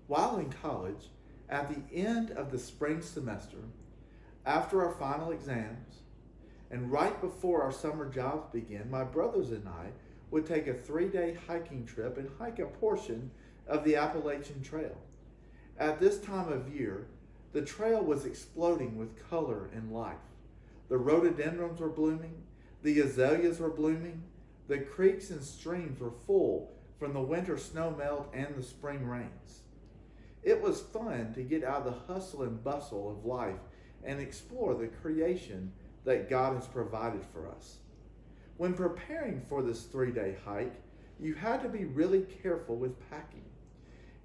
While in college, at the end of the spring semester, after our final exams, and right before our summer jobs began, my brothers and I would take a 3-day hiking trip and hike a portion of the Appalachian Trail. At this time of year, the trail was exploding with color and life. The rhododendrons were blooming, the azaleas were blooming, the creeks and streams were full from the winter snow melt and the spring rains. It was fun to get out of the hustle and bustle of life and explore the creation that God has provided for us. When preparing for this 3-day hike, you had to be really careful with packing.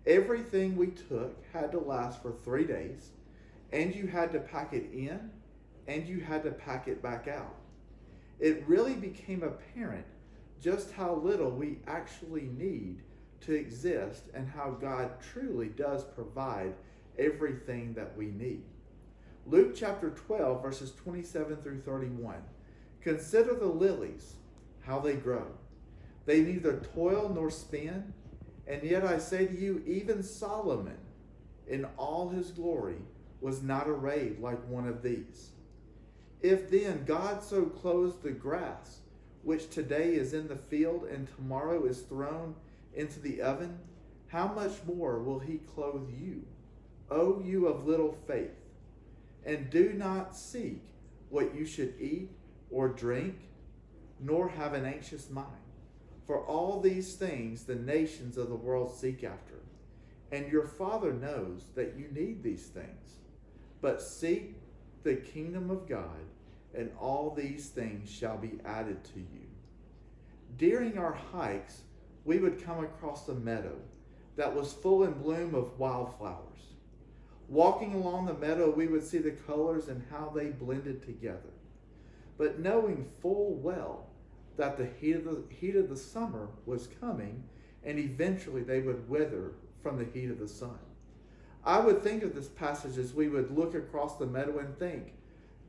Everything we took had to last for 3 days, and you had to pack it in, and you had to pack it back out. It really became apparent just how little we actually need to exist and how God truly does provide everything that we need. Luke chapter 12, verses 27 through 31. Consider the lilies, how they grow. They neither toil nor spin, and yet I say to you, even Solomon, in all his glory, was not arrayed like one of these. If then God so clothes the grass, which today is in the field and tomorrow is thrown into the oven, how much more will he clothe you, O you of little faith? And do not seek what you should eat or drink, nor have an anxious mind. For all these things the nations of the world seek after, and your Father knows that you need these things. But seek the kingdom of God, and all these things shall be added to you. During our hikes, we would come across a meadow that was full in bloom of wildflowers. Walking along the meadow, we would see the colors and how they blended together. But knowing full well that the heat of the summer was coming, and eventually they would wither from the heat of the sun. I would think of this passage as we would look across the meadow and think,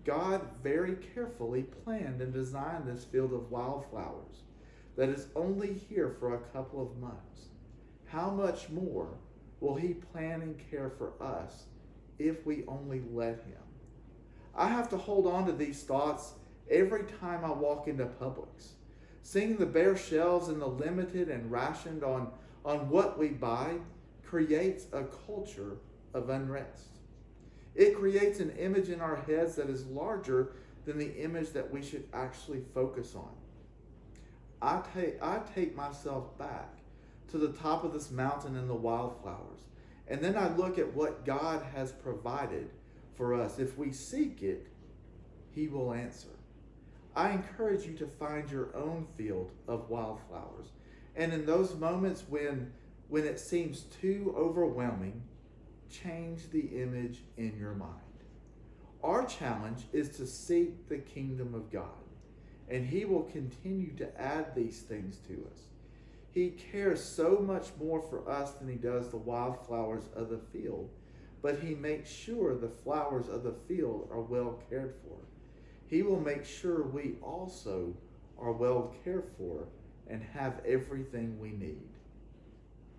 God very carefully planned and designed this field of wildflowers that is only here for a couple of months. How much more will he plan and care for us if we only let him? I have to hold on to these thoughts every time I walk into Publix. Seeing the bare shelves and the limited and rationed on what we buy creates a culture of unrest. It creates an image in our heads that is larger than the image that we should actually focus on. I take myself back to the top of this mountain and the wildflowers, and then I look at what God has provided for us. If we seek it, he will answer. I encourage you to find your own field of wildflowers, and in those moments when it seems too overwhelming, change the image in your mind. Our challenge is to seek the kingdom of God, and he will continue to add these things to us. He cares so much more for us than he does the wildflowers of the field, but he makes sure the flowers of the field are well cared for. He will make sure we also are well cared for and have everything we need.